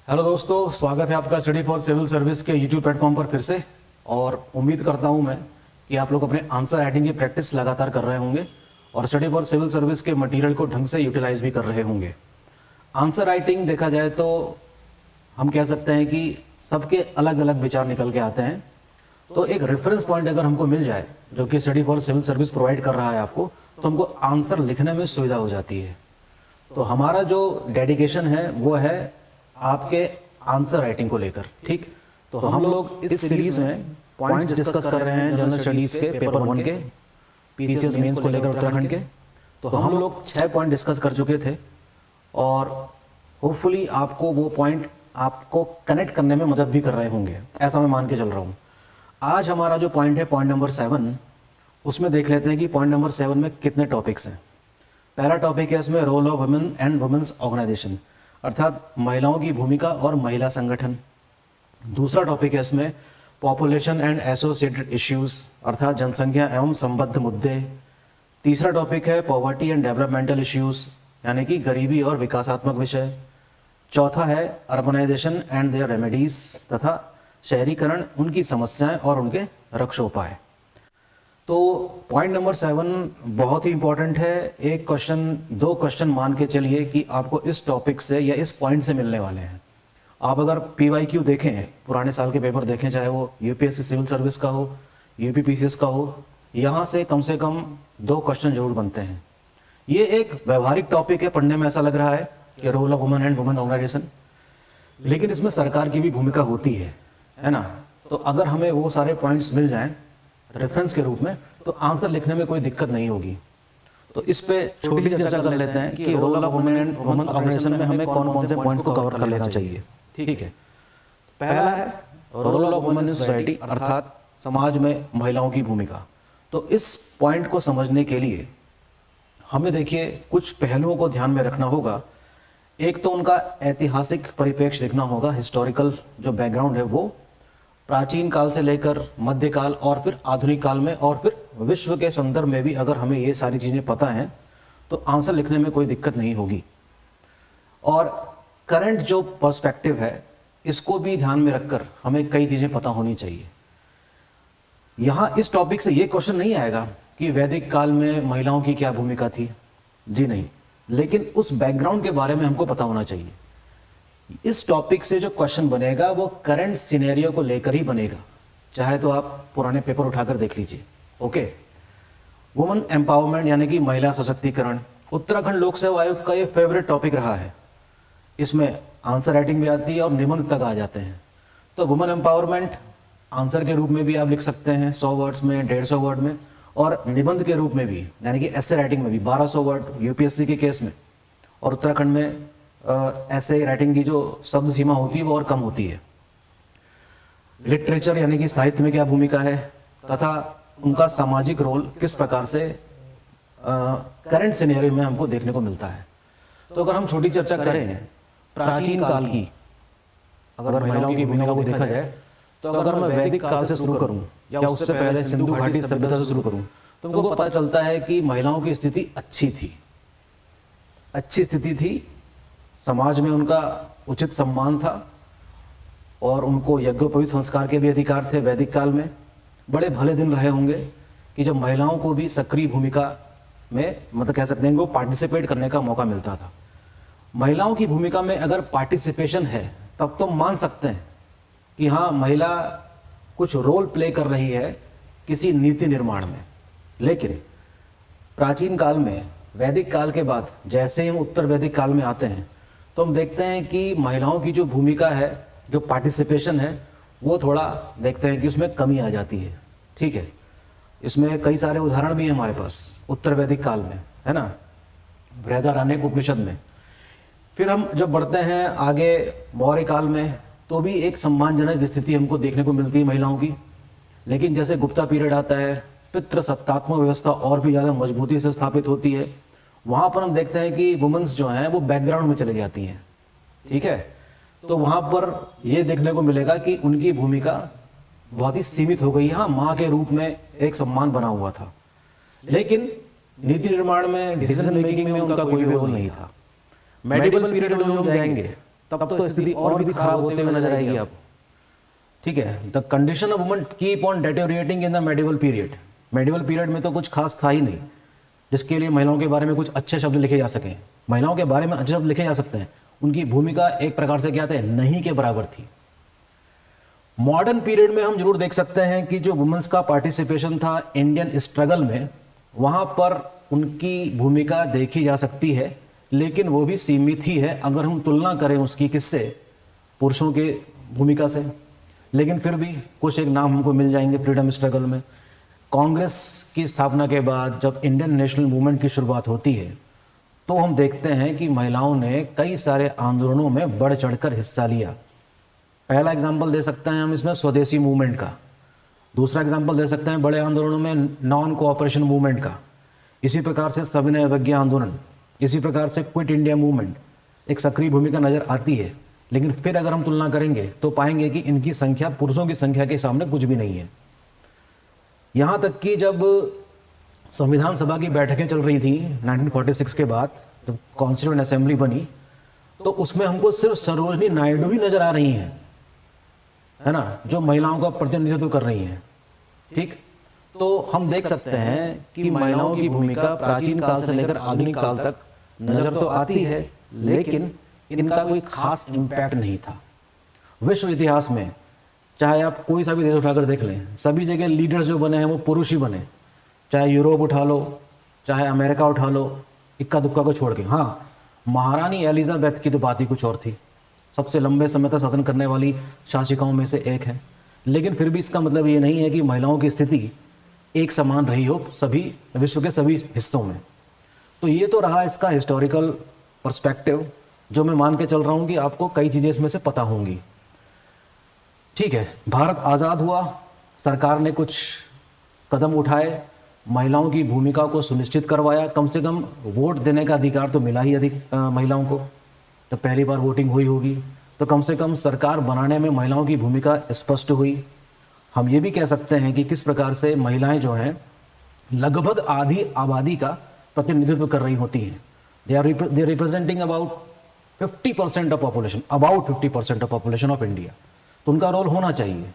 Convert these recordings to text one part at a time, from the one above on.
Hello दोस्तों, स्वागत है आपका स्टडी फॉर सिविल सर्विस के यूट्यूब प्लेटफॉर्म पर फिर से। और उम्मीद करता हूं मैं कि आप लोग अपने आंसर राइटिंग की प्रैक्टिस लगातार कर रहे होंगे और स्टडी फॉर सिविल सर्विस के मटेरियल को ढंग से यूटिलाइज भी कर रहे होंगे। आंसर राइटिंग देखा जाए तो हम कह सकते हैं कि सबके अलग अलग विचार निकल के आते हैं। तो एक रेफरेंस पॉइंट अगर हमको मिल जाए जो कि study for civil service provide कर रहा है आपको, तो हमको आंसर लिखने में सुविधा हो जाती है। तो हमारा जो डेडिकेशन है वो है आपके आंसर राइटिंग को लेकर। ठीक, तो हम लोग इस सीरीज में पॉइंट्स डिस्कस कर रहे हैं जनरल स्टडीज के पेपर 1 के पीसीएस मेंस को लेकर उत्तराखंड के। तो हम लोग 6 पॉइंट डिस्कस कर चुके थे और होपफुली आपको वो पॉइंट आपको कनेक्ट करने में मदद भी कर रहे होंगे, ऐसा मैं मान के चल रहा हूँ। आज हमारा जो पॉइंट है पॉइंट नंबर 7, उसमें देख लेते हैं कि पॉइंट नंबर 7 में कितने टॉपिक्स हैं। पहला टॉपिक है इसमें role of women and women's organisation, अर्थात महिलाओं की भूमिका और महिला संगठन। दूसरा टॉपिक है इसमें पॉपुलेशन एंड एसोसिएटेड इश्यूज, अर्थात जनसंख्या एवं संबद्ध मुद्दे। तीसरा टॉपिक है पॉवर्टी एंड डेवलपमेंटल इश्यूज, यानी कि गरीबी और विकासात्मक विषय। चौथा है अर्बनाइजेशन एंड देयर रेमेडीज, तथा शहरीकरण, उनकी समस्याएं और उनके रक्षोपाय। तो पॉइंट नंबर 7 बहुत ही इंपॉर्टेंट है। एक क्वेश्चन, 2 क्वेश्चन मान के चलिए कि आपको इस टॉपिक से या इस पॉइंट से मिलने वाले हैं। आप अगर पीवाईक्यू देखें, पुराने साल के पेपर देखें, चाहे वो यूपीएससी सिविल सर्विस का हो, यूपी पीसीएस का हो, यहाँ से कम 2 क्वेश्चन जरूर बनते हैं। ये एक व्यवहारिक टॉपिक है, पढ़ने में ऐसा लग रहा है कि role of women and women organisation, लेकिन इसमें सरकार की भी भूमिका होती है ना। तो अगर हमें वो सारे पॉइंट्स मिल जाएं रेफरेंस के रूप में, तो आंसर लिखने में कोई दिक्कत नहीं होगी। तो इस पे छोटी सी चर्चा कर लेते हैं कि role of women and women organisation में हमें कौन कौन से पॉइंट को कवर कर लेना चाहिए। ठीक है, पहला है role of women in society, अर्थात समाज में महिलाओं की भूमिका। तो इस पॉइंट को समझने के लिए हमें देखिए कुछ पहलुओं को ध्यान में रखना होगा। एक तो उनका ऐतिहासिक परिप्रेक्ष्य देखना होगा, हिस्टोरिकल जो बैकग्राउंड है वो, प्राचीन काल से लेकर मध्यकाल और फिर आधुनिक काल में, और फिर विश्व के संदर्भ में भी अगर हमें ये सारी चीज़ें पता हैं तो आंसर लिखने में कोई दिक्कत नहीं होगी। और करंट जो पर्सपेक्टिव है इसको भी ध्यान में रखकर हमें कई चीज़ें पता होनी चाहिए। यहाँ इस टॉपिक से ये क्वेश्चन नहीं आएगा कि वैदिक काल में महिलाओं की क्या भूमिका थी, जी नहीं, लेकिन उस बैकग्राउंड के बारे में हमको पता होना चाहिए। इस टॉपिक से जो क्वेश्चन बनेगा वो करंट सिनेरियो को लेकर ही बनेगा, चाहे तो आप पुराने पेपर उठाकर देख लीजिए। ओके, वुमेन एम्पावरमेंट यानी कि महिला सशक्तिकरण उत्तराखंड लोक सेवा आयोग का ये फेवरेट टॉपिक रहा है। इसमें आंसर राइटिंग भी आती है और निबंध तक आ जाते हैं। तो वुमेन एम्पावरमेंट आंसर के रूप में भी आप लिख सकते हैं 100 वर्ड्स में, 150 वर्ड में, और निबंध के रूप में भी यानी कि ऐसे राइटिंग में भी 1200 वर्ड यूपीएससी के केस में। और उत्तराखंड में ऐसे राइटिंग की जो शब्द सीमा होती है वो और कम होती है। लिटरेचर यानी कि साहित्य में क्या भूमिका है तथा उनका सामाजिक रोल किस प्रकार से करंट सिनेरियो में हमको देखने को मिलता है। तो अगर हम छोटी चर्चा करें प्राचीन काल की, अगर महिलाओं की भूमिका को देखा जाए, तो अगर मैं वैदिक काल से शुरू करूं या उससे पहले सिंधु घाटी सभ्यता से शुरू करूं, तो हमको पता चलता है कि महिलाओं की स्थिति अच्छी थी, अच्छी स्थिति थी। समाज में उनका उचित सम्मान था और उनको यज्ञोपवीत संस्कार के भी अधिकार थे। वैदिक काल में बड़े भले दिन रहे होंगे कि जब महिलाओं को भी सक्रिय भूमिका में, मतलब कह सकते हैं, वो पार्टिसिपेट करने का मौका मिलता था। महिलाओं की भूमिका में अगर पार्टिसिपेशन है तब तो मान सकते हैं कि हाँ, महिला कुछ रोल प्ले कर रही है किसी नीति निर्माण में। लेकिन प्राचीन काल में, वैदिक काल के बाद जैसे ही हम उत्तर वैदिक काल में आते हैं तो हम देखते हैं कि महिलाओं की जो भूमिका है, जो पार्टिसिपेशन है, वो थोड़ा देखते हैं कि उसमें कमी आ जाती है। ठीक है, इसमें कई सारे उदाहरण भी हैं हमारे पास उत्तर वैदिक काल में, है ना, बृहदारण्यक उपनिषद में। फिर हम जब बढ़ते हैं आगे मौर्य काल में, तो भी एक सम्मानजनक स्थिति हमको देखने को मिलती है महिलाओं की। लेकिन जैसे गुप्ता पीरियड आता है, पितृसत्तात्मक व्यवस्था और भी ज़्यादा मजबूती से स्थापित होती है। वहाँ पर हम देखते हैं कि वुमेन्स जो हैं वो बैकग्राउंड में चली जाती हैं। ठीक है, तो वहाँ पर ये देखने को मिलेगा कि उनकी भूमिका बहुत ही सीमित हो गई। हाँ, माँ के रूप में एक सम्मान बना हुआ था, लेकिन नीति निर्माण में, डिसीजन मेकिंग में उनका कोई रोल नहीं था। मेडिवल पीरियड में हम जाएंगे तब तो स्थिति और भी खराब होते हुए नजर आएगी आपको। ठीक है, the condition of woman keep on deteriorating in the medieval period. Medieval period में तो कुछ खास था ही नहीं जिसके लिए महिलाओं के बारे में कुछ अच्छे शब्द लिखे जा सकें। महिलाओं के बारे में अच्छे शब्द लिखे जा सकते हैं, उनकी भूमिका एक प्रकार से क्या थे, नहीं के बराबर थी। मॉडर्न पीरियड में हम जरूर देख सकते हैं कि जो वुमेन्स का पार्टिसिपेशन था इंडियन स्ट्रगल में, वहां पर उनकी भूमिका देखी जा सकती है, लेकिन वो भी सीमित ही है अगर हम तुलना करें उसकी किससे, पुरुषों के भूमिका से। लेकिन फिर भी कुछ एक नाम हमको मिल जाएंगे फ्रीडम स्ट्रगल में। कांग्रेस की स्थापना के बाद जब इंडियन नेशनल मूवमेंट की शुरुआत होती है तो हम देखते हैं कि महिलाओं ने कई सारे आंदोलनों में बढ़ चढ़कर हिस्सा लिया। पहला एग्जाम्पल दे सकते हैं हम इसमें स्वदेशी मूवमेंट का, दूसरा एग्जाम्पल दे सकते हैं बड़े आंदोलनों में नॉन कोऑपरेशन मूवमेंट का, इसी प्रकार से सविनय अवज्ञा आंदोलन, इसी प्रकार से क्विट इंडिया मूवमेंट एक सक्रिय भूमिका नजर आती है। लेकिन फिर अगर हम तुलना करेंगे तो पाएंगे कि इनकी संख्या पुरुषों की संख्या के सामने कुछ भी नहीं है। यहाँ तक कि जब संविधान सभा की बैठकें चल रही थी 1946 के बाद, जब कॉन्स्टिट्यूएंट असेंबली बनी, तो उसमें हमको सिर्फ सरोजनी नायडू ही नजर आ रही हैं, है ना, जो महिलाओं का प्रतिनिधित्व कर रही हैं। ठीक, तो हम देख सकते हैं कि महिलाओं की भूमिका प्राचीन काल से लेकर आधुनिक काल तक नजर तो आती है, लेकिन इनका कोई खास इम्पैक्ट नहीं था। विश्व इतिहास में चाहे आप कोई सा भी देश उठाकर देख लें, सभी जगह लीडर्स जो बने हैं वो पुरुष ही बने, चाहे यूरोप उठा लो, चाहे अमेरिका उठा लो, इक्का दुक्का को छोड़ के। हाँ, महारानी एलिजाबेथ की तो बात ही कुछ और थी, सबसे लंबे समय तक शासन करने वाली शासिकाओं में से एक है। लेकिन फिर भी इसका मतलब ये नहीं है कि महिलाओं की स्थिति एक समान रही हो सभी विश्व के सभी हिस्सों में। तो ये तो रहा इसका हिस्टोरिकल पर्सपेक्टिव, जो मैं मान के चल रहा हूँ कि आपको कई चीज़ें इसमें से पता होंगी। ठीक है, भारत आज़ाद हुआ, सरकार ने कुछ कदम उठाए, महिलाओं की भूमिका को सुनिश्चित करवाया, कम से कम वोट देने का अधिकार तो मिला ही अधिक महिलाओं को। जब पहली बार वोटिंग हुई होगी तो कम से कम सरकार बनाने में महिलाओं की भूमिका स्पष्ट हुई। हम ये भी कह सकते हैं कि किस प्रकार से महिलाएं जो हैं लगभग आधी आबादी का प्रतिनिधित्व कर रही होती हैं। They are representing about 50% of population, about 50% of population of India. तो उनका रोल होना चाहिए,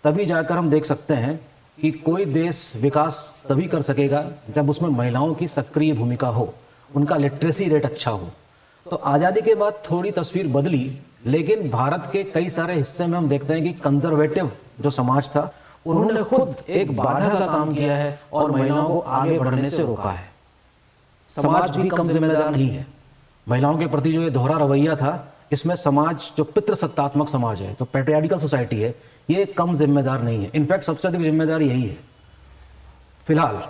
तभी जाकर हम देख सकते हैं कि कोई देश विकास तभी कर सकेगा जब उसमें महिलाओं की सक्रिय भूमिका हो, उनका लिटरेसी रेट अच्छा हो। तो आज़ादी के बाद थोड़ी तस्वीर बदली, लेकिन भारत के कई सारे हिस्से में हम देखते हैं कि कंजर्वेटिव जो समाज था उन्होंने खुद एक बाधा का काम किया है और महिलाओं को आगे बढ़ने से रोका है। समाज भी कम जिम्मेदार नहीं है महिलाओं के प्रति। जो ये दोहरा रवैया था, इसमें समाज जो पितृसत्तात्मक समाज है, तो पैट्रियार्कल सोसाइटी है, ये कम जिम्मेदार नहीं है। इनफैक्ट सबसे अधिक जिम्मेदार यही है। फिलहाल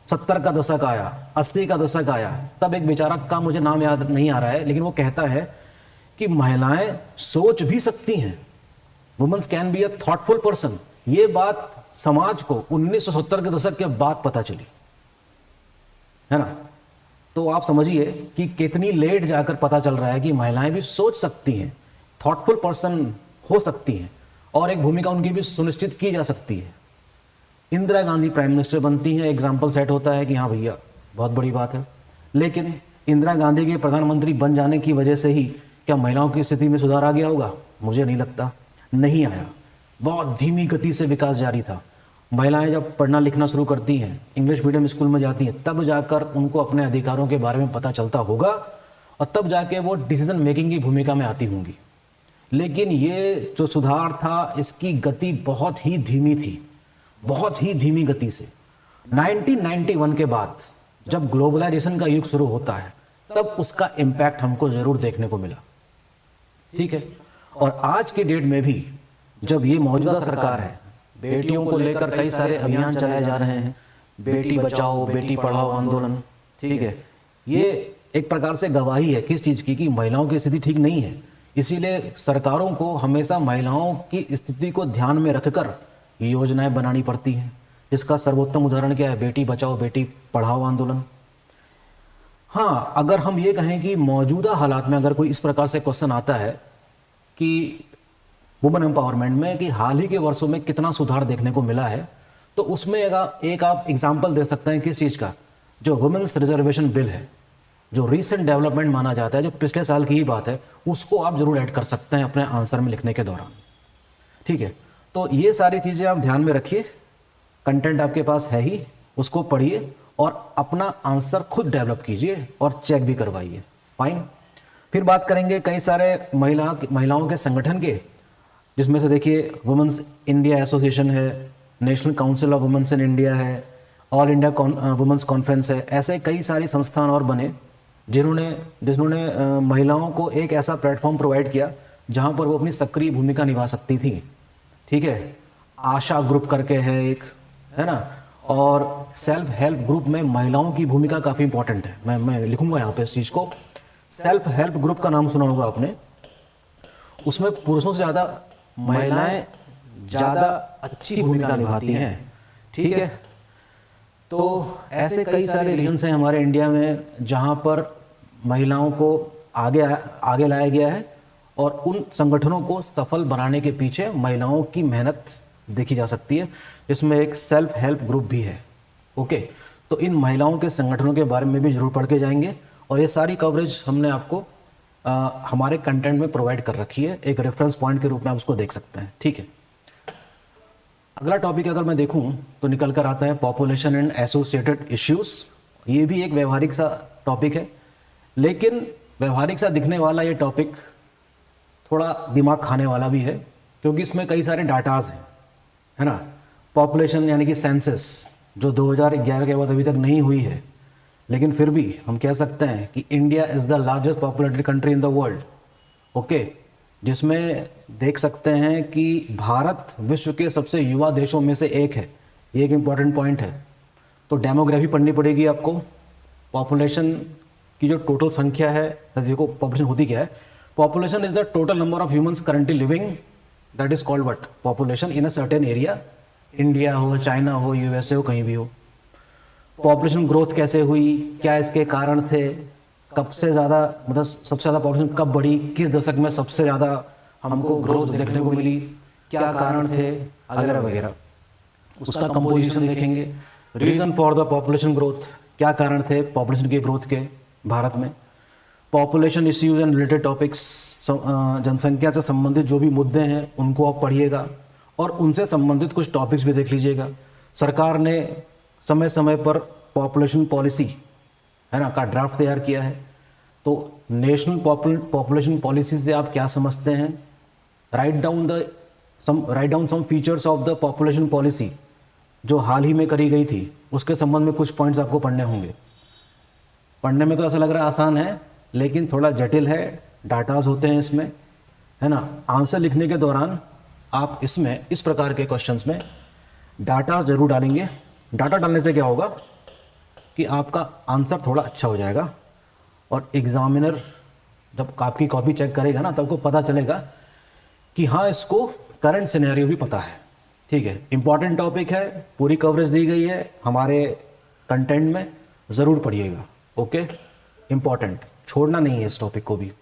70 का दशक आया, 80 का दशक आया, तब एक विचारक का मुझे नाम याद नहीं आ रहा है, लेकिन वो कहता है कि महिलाएं सोच भी सकती हैं, womens can be a thoughtful person. ये बात समाज को 1970 के दशक के बाद पता चली, है ना। तो आप समझिए कि कितनी लेट जाकर पता चल रहा है कि महिलाएं भी सोच सकती हैं, थॉटफुल पर्सन हो सकती हैं, और एक भूमिका उनकी भी सुनिश्चित की जा सकती है। इंदिरा गांधी प्राइम मिनिस्टर बनती हैं, एग्जाम्पल सेट होता है कि हाँ भैया बहुत बड़ी बात है। लेकिन इंदिरा गांधी के प्रधानमंत्री बन जाने की वजह से ही क्या महिलाओं की स्थिति में सुधार आ गया होगा? मुझे नहीं लगता, नहीं आया। बहुत धीमी गति से विकास जारी था। महिलाएं जब पढ़ना लिखना शुरू करती हैं, इंग्लिश मीडियम स्कूल में जाती हैं, तब जाकर उनको अपने अधिकारों के बारे में पता चलता होगा और तब जाके वो डिसीजन मेकिंग की भूमिका में आती होंगी। लेकिन ये जो सुधार था, इसकी गति बहुत ही धीमी थी, बहुत ही धीमी गति से। 1991 के बाद जब ग्लोबलाइजेशन का युग शुरू होता है, तब उसका इम्पैक्ट हमको जरूर देखने को मिला। ठीक है, और आज के डेट में भी जब ये मौजूदा सरकार है, बेटियों को लेकर कई सारे अभियान चलाए जा रहे हैं, बेटी बचाओ बेटी पढ़ाओ आंदोलन। ठीक है, ये एक प्रकार से गवाही है किस चीज़ की, कि महिलाओं की स्थिति ठीक नहीं है। इसीलिए सरकारों को हमेशा महिलाओं की स्थिति को ध्यान में रखकर योजनाएं बनानी पड़ती हैं। इसका सर्वोत्तम उदाहरण क्या है? बेटी बचाओ बेटी पढ़ाओ आंदोलन। हाँ, अगर हम ये कहें कि मौजूदा हालात में अगर कोई इस प्रकार से क्वेश्चन आता है कि वुमेन एम्पावरमेंट में कि हाल ही के वर्षों में कितना सुधार देखने को मिला है, तो उसमें एक आप एग्जाम्पल दे सकते हैं किस चीज़ का? जो वुमेन्स रिजर्वेशन बिल है, जो रीसेंट डेवलपमेंट माना जाता है, जो पिछले साल की ही बात है, उसको आप जरूर ऐड कर सकते हैं अपने आंसर में लिखने के दौरान। ठीक है, तो ये सारी चीज़ें आप ध्यान में रखिए। कंटेंट आपके पास है ही, उसको पढ़िए और अपना आंसर खुद डेवलप कीजिए और चेक भी करवाइए। फाइन। फिर बात करेंगे कई सारे महिलाओं के संगठन के, जिसमें से देखिए वुमेंस इंडिया एसोसिएशन है, National Council of women's in India है, ऑल इंडिया वुमेंस कॉन्फ्रेंस है। ऐसे कई सारे संस्थान और बने जिन्होंने महिलाओं को एक ऐसा प्लेटफॉर्म प्रोवाइड किया जहां पर वो अपनी सक्रिय भूमिका निभा सकती थी। ठीक है, आशा ग्रुप करके है एक, है ना, और सेल्फ हेल्प ग्रुप में महिलाओं की भूमिका काफ़ी इंपॉर्टेंट है। मैं लिखूंगा यहाँ पे इस चीज़ को। सेल्फ हेल्प ग्रुप का नाम सुना होगा आपने, उसमें पुरुषों से ज़्यादा महिलाएं ज़्यादा अच्छी भूमिका निभाती हैं। ठीक है, तो ऐसे कई सारे रीजन्स हैं हमारे इंडिया में जहाँ पर महिलाओं को आगे लाया गया है और उन संगठनों को सफल बनाने के पीछे महिलाओं की मेहनत देखी जा सकती है, जिसमें एक सेल्फ हेल्प ग्रुप भी है। ओके, तो इन महिलाओं के संगठनों के बारे में भी जरूर पढ़ के जाएंगे और ये सारी कवरेज हमने आपको हमारे कंटेंट में प्रोवाइड कर रखी है, एक रेफरेंस पॉइंट के रूप में आप उसको देख सकते हैं। ठीक है, अगला टॉपिक अगर मैं देखूं तो निकल कर आता है पॉपुलेशन एंड एसोसिएटेड इश्यूज। ये भी एक व्यवहारिक सा टॉपिक है, लेकिन व्यवहारिक सा दिखने वाला ये टॉपिक थोड़ा दिमाग खाने वाला भी है, क्योंकि इसमें कई सारे डाटाज हैं, है ना। पॉपुलेशन यानी कि सेंसस जो 2011 के बाद अभी तक नहीं हुई है, लेकिन फिर भी हम कह सकते हैं कि India is the largest populated country in the world. Okay, जिसमें देख सकते हैं कि भारत विश्व के सबसे युवा देशों में से एक है। ये एक इम्पॉर्टेंट पॉइंट है। तो डेमोग्राफी पढ़नी पड़ेगी आपको। पॉपुलेशन की जो टोटल संख्या है, देखो पॉपुलेशन होती क्या है। Population is the total number of humans currently living, that is called what, population in a certain area. India हो, चाइना हो, यूएसए हो, कहीं भी हो। पॉपुलेशन ग्रोथ कैसे हुई, क्या इसके कारण थे, कब से ज़्यादा, मतलब सबसे ज़्यादा पॉपुलेशन कब बढ़ी, किस दशक में सबसे ज़्यादा हमको ग्रोथ देखने को मिली, क्या कारण थे, वगैरह वगैरह। उसका कंपोजिशन देखेंगे। Reason for the population growth, क्या कारण थे पॉपुलेशन की ग्रोथ के भारत में। Population issues and related topics, जनसंख्या से संबंधित जो भी मुद्दे हैं उनको आप पढ़िएगा और उनसे संबंधित कुछ टॉपिक्स भी देख लीजिएगा। सरकार ने समय समय पर पॉपुलेशन पॉलिसी, है ना, का ड्राफ्ट तैयार किया है। तो नेशनल पॉपुलेशन पॉलिसी से आप क्या समझते हैं। Write down some features of the population policy, जो हाल ही में करी गई थी, उसके संबंध में कुछ पॉइंट्स आपको पढ़ने होंगे। पढ़ने में तो ऐसा लग रहा है आसान है, लेकिन थोड़ा जटिल है। डाटाज होते हैं इसमें, है ना। आंसर लिखने के दौरान आप इसमें इस प्रकार के क्वेश्चंस में डाटा ज़रूर डालेंगे। डाटा डालने से क्या होगा कि आपका आंसर थोड़ा अच्छा हो जाएगा और एग्जामिनर जब आपकी कॉपी चेक करेगा ना, तब आपको पता चलेगा कि हाँ, इसको करंट सिनेरियो भी पता है। ठीक है, इंपॉर्टेंट टॉपिक है, पूरी कवरेज दी गई है हमारे कंटेंट में, ज़रूर पढ़िएगा। ओके, इंपॉर्टेंट, छोड़ना नहीं है इस टॉपिक को भी।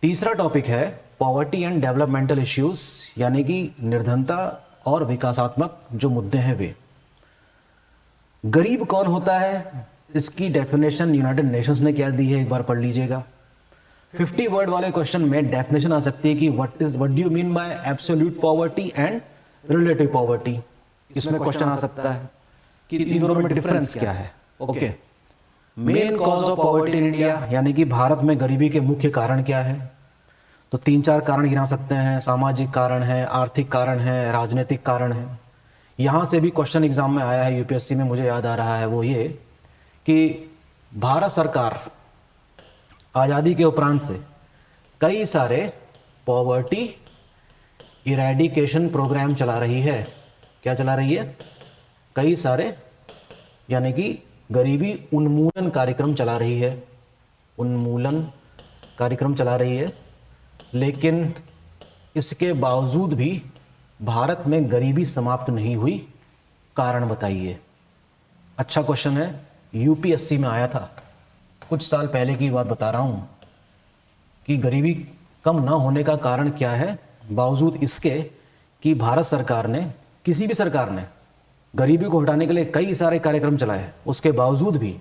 तीसरा टॉपिक है पॉवर्टी एंड डेवलपमेंटल इश्यूज, यानी कि निर्धनता और विकासात्मक जो मुद्दे हैं वे। गरीब कौन होता है, इसकी डेफिनेशन यूनाइटेड नेशंस ने क्या दी है, एक बार पढ़ लीजिएगा। 50 वर्ड वाले क्वेश्चन में डेफिनेशन आ सकती है कि what do you mean by absolute poverty and relative poverty. इसमें क्वेश्चन आ सकता है कि इन दोनों में डिफरेंस क्या है। Okay, main cause of poverty in India, यानी कि भारत में गरीबी के मुख्य कारण क्या है। तो 3-4 कारण गिना सकते हैं। सामाजिक कारण है, आर्थिक कारण है, राजनीतिक कारण है। यहाँ से भी क्वेश्चन एग्जाम में आया है यूपीएससी में, मुझे याद आ रहा है वो ये कि भारत सरकार आज़ादी के उपरांत से कई सारे पॉवर्टी इरेडिकेशन प्रोग्राम चला रही है। क्या चला रही है, कई सारे, यानी कि गरीबी उन्मूलन कार्यक्रम चला रही है, उन्मूलन कार्यक्रम चला रही है। लेकिन इसके बावजूद भी भारत में गरीबी समाप्त नहीं हुई, कारण बताइए। अच्छा क्वेश्चन है, यूपीएससी में आया था कुछ साल पहले की बात बता रहा हूँ कि गरीबी कम ना होने का कारण क्या है, बावजूद इसके कि भारत सरकार ने, किसी भी सरकार ने गरीबी को हटाने के लिए कई सारे कार्यक्रम चलाए, उसके बावजूद भी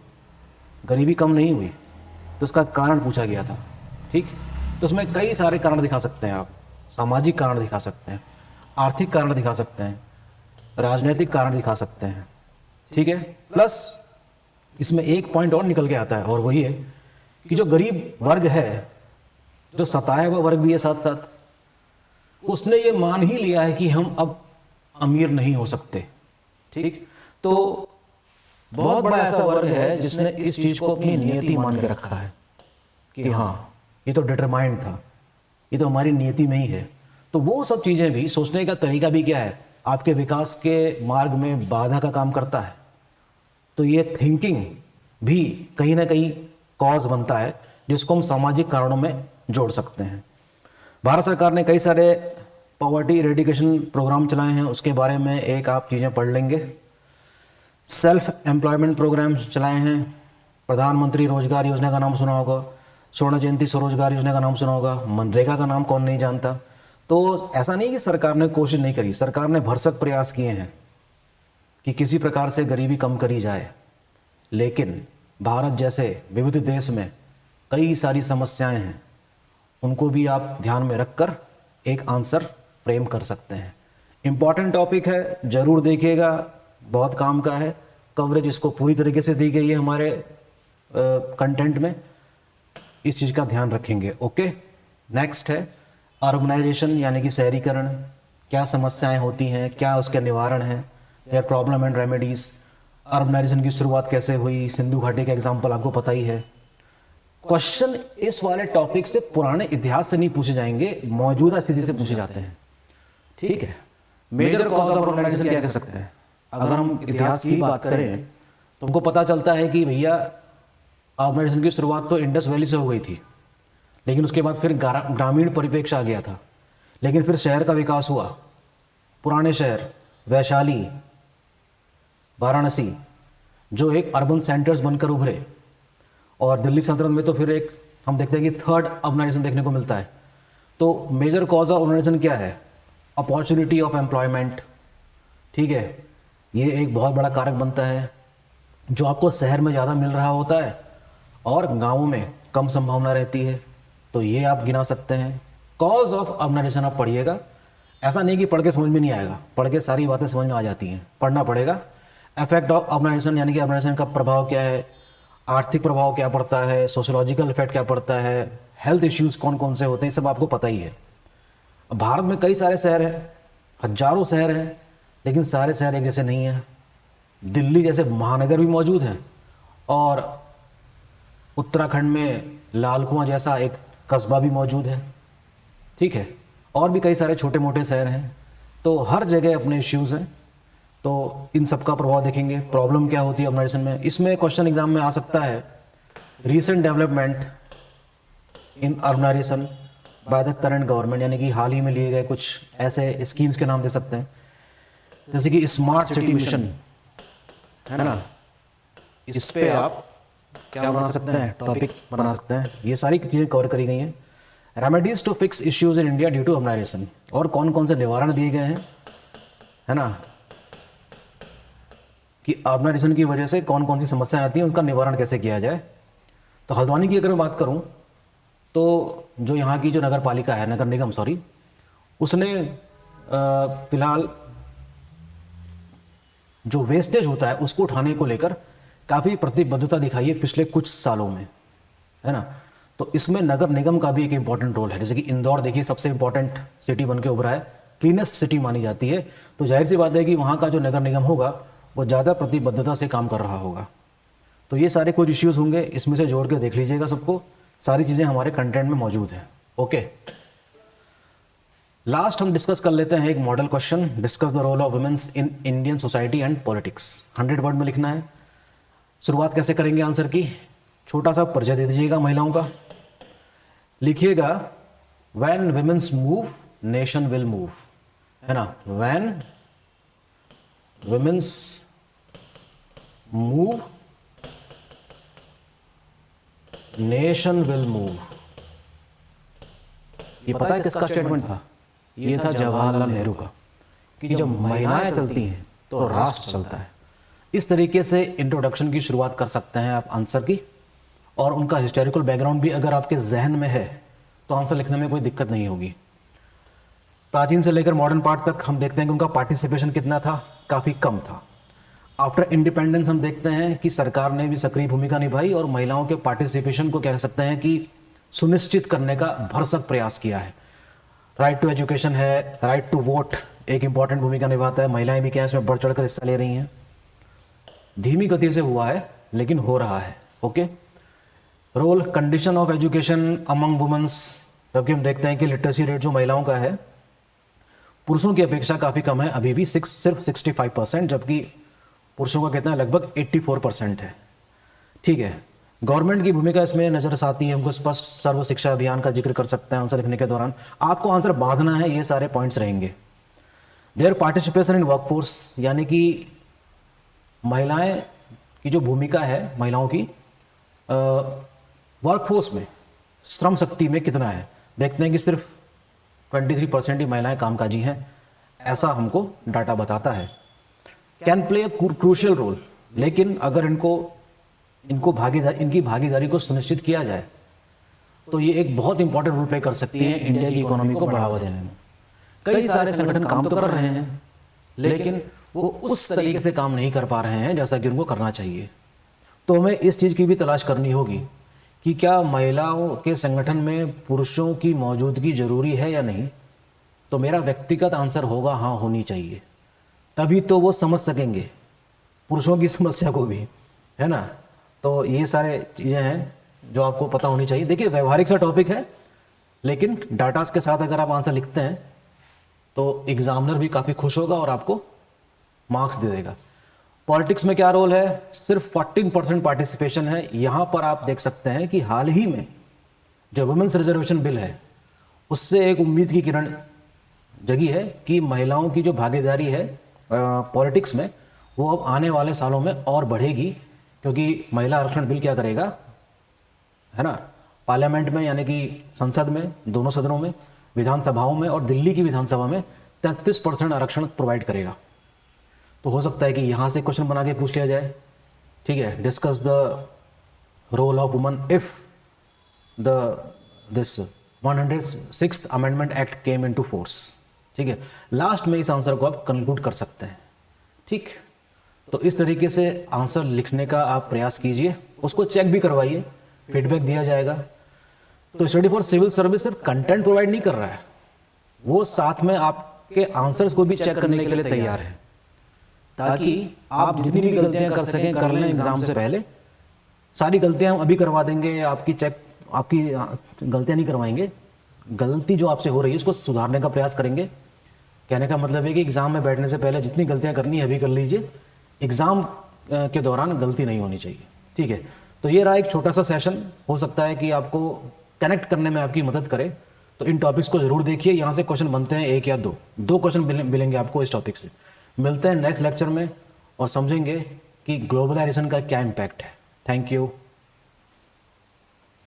गरीबी कम नहीं हुई, तो उसका कारण पूछा गया था। ठीक, तो उसमें कई सारे कारण दिखा सकते हैं आप, सामाजिक कारण दिखा सकते हैं, आर्थिक कारण दिखा सकते हैं, राजनीतिक कारण दिखा सकते हैं। ठीक है, प्लस इसमें एक पॉइंट और निकल के आता है, और वही है कि जो गरीब वर्ग है, जो सताया हुआ वर्ग भी है साथ साथ, उसने ये मान ही लिया है कि हम अब अमीर नहीं हो सकते। ठीक, तो बहुत बड़ा ऐसा वर्ग है जिसने इस चीज को अपनी नियति मान के रखा है कि हाँ ये तो डिटरमाइंड था, ये तो हमारी नियति में ही है। तो वो सब चीजें भी, सोचने का तरीका भी क्या है, आपके विकास के मार्ग में बाधा का काम करता है। तो ये थिंकिंग भी कहीं ना कहीं कॉज बनता है, जिसको हम सामाजिक कारणों में जोड़ सकते हैं। भारत सरकार ने कई सारे पॉवर्टी इरेडिकेशन प्रोग्राम चलाए हैं, उसके बारे में एक आप चीज़ें पढ़ लेंगे। सेल्फ एम्प्लॉयमेंट प्रोग्राम चलाए हैं, प्रधानमंत्री रोजगार योजना का नाम सुना होगा, स्वर्ण जयंती स्वरोजगार योजना का नाम सुना होगा, मनरेगा का नाम कौन नहीं जानता। तो ऐसा नहीं कि सरकार ने कोशिश नहीं करी, सरकार ने भरसक प्रयास किए हैं कि किसी प्रकार से गरीबी कम करी जाए, लेकिन भारत जैसे विविध देश में कई सारी समस्याएं हैं, उनको भी आप ध्यान में रखकर एक आंसर फ्रेम कर सकते हैं। इम्पॉर्टेंट टॉपिक है, ज़रूर देखिएगा, बहुत काम का है। कवरेज इसको पूरी तरीके से दी गई है हमारे कंटेंट में, इस चीज़ का ध्यान रखेंगे। ओके, नेक्स्ट है अर्बनाइजेशन यानी कि शहरीकरण। क्या समस्याएं होती हैं, क्या उसके निवारण हैं, या प्रॉब्लम एंड रेमेडीज़। अर्बनाइजेशन की शुरुआत कैसे हुई, सिंधु घाटी का एग्जाम्पल आपको पता ही है। क्वेश्चन इस वाले टॉपिक से पुराने इतिहास से नहीं पूछे जाएंगे, मौजूदा स्थिति से पूछे जाते हैं। ठीक है, मेजर कॉज ऑफ अर्बनाइजेशन क्या कह सकते हैं। अगर हम इतिहास की बात करें तो हमको पता चलता है कि भैया अर्बनाइजेशन की शुरुआत तो इंडस वैली से हो गई थी, लेकिन उसके बाद फिर ग्रामीण परिप्रेक्ष्य आ गया था, लेकिन फिर शहर का विकास हुआ। पुराने शहर वैशाली, वाराणसी, जो एक अर्बन सेंटर्स बनकर उभरे, और दिल्ली सल्तनत में तो फिर एक हम देखते हैं कि थर्ड अर्बनाइजेशन देखने को मिलता है। तो मेजर कॉज ऑफ अर्बनाइजेशन क्या है, अपॉर्चुनिटी ऑफ एम्प्लॉयमेंट। ठीक है, ये एक बहुत बड़ा कारक बनता है, जो आपको शहर में ज़्यादा मिल रहा होता है और गाँवों में कम संभावना रहती है, तो ये आप गिना सकते हैं। कॉज ऑफ अर्बनाइजेशन आप पढ़िएगा, ऐसा नहीं कि पढ़ के समझ में नहीं आएगा, पढ़ के सारी बातें समझ में आ जाती हैं, पढ़ना पड़ेगा। इफेक्ट ऑफ अर्बनाइजेशन यानी कि अर्बनाइजेशन का प्रभाव क्या है, आर्थिक प्रभाव क्या पड़ता है, सोशोलॉजिकल इफेक्ट क्या पड़ता है, हेल्थ इश्यूज कौन कौन से होते हैं, सब आपको पता ही है। भारत में कई सारे शहर हैं, हजारों शहर हैं, लेकिन सारे शहर एक जैसे नहीं हैं। दिल्ली जैसे महानगर भी मौजूद हैं, और उत्तराखंड में लाल कुआं जैसा एक कस्बा भी मौजूद है। ठीक है, और भी कई सारे छोटे मोटे शहर हैं, तो हर जगह अपने इश्यूज़ हैं। तो इन सब का प्रभाव देखेंगे। प्रॉब्लम क्या होती है अर्बनाइजेशन में, इसमें क्वेश्चन एग्जाम में आ सकता है, recent development in urbanisation by the current government, यानी कि हाल ही में लिए गए कुछ ऐसे स्कीम्स के नाम दे सकते हैं, जैसे कि स्मार्ट सिटी मिशन है ना, इस पे आप क्या बना सकते हैं, टॉपिक बना सकते हैं। ये सारी चीज़ें कवर करी गई हैं। Remedies to fix issues in India due to urbanisation, और कौन कौन से निवारण दिए गए हैं, है ना, कि अर्बनाइजेशन की वजह से कौन कौन सी समस्याएं आती हैं, उनका निवारण कैसे किया जाए। तो हल्द्वानी की अगर मैं बात करूं, तो जो यहाँ की जो नगर पालिका है, नगर निगम सॉरी, उसने फिलहाल जो वेस्टेज होता है उसको उठाने को लेकर काफ़ी प्रतिबद्धता दिखाई है पिछले कुछ सालों में, है ना। तो इसमें नगर निगम का भी एक इम्पॉर्टेंट रोल है। जैसे कि इंदौर देखिए सबसे इम्पॉर्टेंट सिटी बन के उभरा है, क्लीनेस्ट सिटी मानी जाती है, तो जाहिर सी बात है कि वहाँ का जो नगर निगम होगा वो ज़्यादा प्रतिबद्धता से काम कर रहा होगा। तो ये सारे कुछ इश्यूज़ होंगे, इसमें से जोड़ के देख लीजिएगा सबको, सारी चीज़ें हमारे कंटेंट में मौजूद हैं। ओके, लास्ट हम डिस्कस कर लेते हैं एक model question, discuss the role of women's in Indian society and politics. 100 word में लिखना है। शुरुआत कैसे करेंगे आंसर की, छोटा सा परिचय दे दीजिएगा महिलाओं का। लिखिएगा, when womens move nation will move, है ना, when womens move nation will move. ये पता है किसका स्टेटमेंट था, ये था जवाहरलाल नेहरू का, कि जब महिलाएं चलती हैं तो राष्ट्र चलता है। इस तरीके से इंट्रोडक्शन की शुरुआत कर सकते हैं आप आंसर की। और उनका हिस्टोरिकल बैकग्राउंड भी अगर आपके जहन में है तो आंसर लिखने में कोई दिक्कत नहीं होगी। प्राचीन से लेकर मॉडर्न पार्ट तक हम देखते हैं कि उनका पार्टिसिपेशन कितना था, काफ़ी कम था। आफ्टर इंडिपेंडेंस हम देखते हैं कि सरकार ने भी सक्रिय भूमिका निभाई और महिलाओं के पार्टिसिपेशन को कह सकते हैं कि सुनिश्चित करने का भरसक प्रयास किया है। राइट टू एजुकेशन है, राइट टू वोट एक इंपॉर्टेंट भूमिका निभाता है। महिलाएं भी क्या इसमें बढ़ चढ़कर हिस्सा ले रही हैं। धीमी गति से हुआ है लेकिन हो रहा है। Okay, role condition of education among womens, जबकि हम देखते हैं कि लिटरेसी रेट जो महिलाओं का है पुरुषों की अपेक्षा काफ़ी कम है, अभी भी सिर्फ 65%, जबकि पुरुषों का कितना लगभग 84% है। ठीक है, गवर्नमेंट की भूमिका इसमें नजर आती है हमको स्पष्ट। सर्व शिक्षा अभियान का जिक्र कर सकते हैं आंसर लिखने के दौरान। आपको आंसर बांधना है, ये सारे पॉइंट्स रहेंगे। देयर पार्टिसिपेशन इन वर्कफोर्स, यानी कि महिलाएं की जो भूमिका है, महिलाओं की वर्कफोर्स में, श्रम शक्ति में कितना है, देखते हैं कि सिर्फ 23% ही महिलाएं कामकाजी हैं, ऐसा हमको डाटा बताता है। कैन प्ले क्रूशियल रोल, लेकिन अगर इनकी भागीदारी को सुनिश्चित किया जाए तो ये एक बहुत इंपॉर्टेंट रोल प्ले कर सकती हैं इंडिया की इकोनॉमी को बढ़ावा देने में। कई सारे संगठन काम तो कर रहे हैं लेकिन वो उस तरीके से काम नहीं कर पा रहे हैं जैसा कि उनको करना चाहिए। तो हमें इस चीज़ की भी तलाश करनी होगी कि क्या महिलाओं के संगठन में पुरुषों की मौजूदगी जरूरी है या नहीं। तो मेरा व्यक्तिगत आंसर होगा हाँ, होनी चाहिए। तभी तो वो समझ सकेंगे पुरुषों की समस्या को भी, है ना। तो ये सारे चीज़ें हैं जो आपको पता होनी चाहिए। देखिए, व्यवहारिक सा टॉपिक है लेकिन डाटास के साथ अगर आप आंसर लिखते हैं तो एग्जामिनर भी काफ़ी खुश होगा और आपको मार्क्स दे देगा। पॉलिटिक्स में क्या रोल है, सिर्फ 14% पार्टिसिपेशन है। यहाँ पर आप देख सकते हैं कि हाल ही में जो वुमेन्स रिजर्वेशन बिल है उससे एक उम्मीद की किरण जगी है कि महिलाओं की जो भागीदारी है पॉलिटिक्स में वो अब आने वाले सालों में और बढ़ेगी, क्योंकि महिला आरक्षण बिल क्या करेगा, है ना, पार्लियामेंट में यानी कि संसद में, दोनों सदनों में, विधानसभाओं में और दिल्ली की विधानसभा में 33% आरक्षण प्रोवाइड करेगा। तो हो सकता है कि यहाँ से क्वेश्चन बना के पूछ लिया जाए। ठीक है, discuss the role of woman if this 106th amendment act came into force. ठीक है, लास्ट में इस आंसर को आप कंक्लूड कर सकते हैं। ठीक, तो इस तरीके से आंसर लिखने का आप प्रयास कीजिए, उसको चेक भी करवाइए, फीडबैक दिया जाएगा। तो स्टडी फॉर सिविल सर्विस सिर्फ कंटेंट प्रोवाइड नहीं कर रहा है, वो साथ में आपके आंसर्स को भी चेक करने के लिए तैयार है, ताकि आप जितनी भी गलतियां कर सकें कर लें एग्जाम से पहले। सारी गलतियां हम अभी करवा देंगे, आपकी गलतियां नहीं करवाएंगे। गलती जो आपसे हो रही है उसको सुधारने का प्रयास करेंगे। कहने का मतलब है कि एग्जाम में बैठने से पहले जितनी गलतियां करनी है अभी कर लीजिए, एग्जाम के दौरान गलती नहीं होनी चाहिए। ठीक है, तो ये रहा एक छोटा सा सेशन, हो सकता है कि आपको कनेक्ट करने में आपकी मदद करे। तो इन टॉपिक्स को जरूर देखिए, यहाँ से क्वेश्चन बनते हैं, एक या दो क्वेश्चन मिलेंगे आपको इस टॉपिक से। मिलते हैं नेक्स्ट लेक्चर में और समझेंगे कि ग्लोबलाइजेशन का क्या इम्पैक्ट है। Thank you.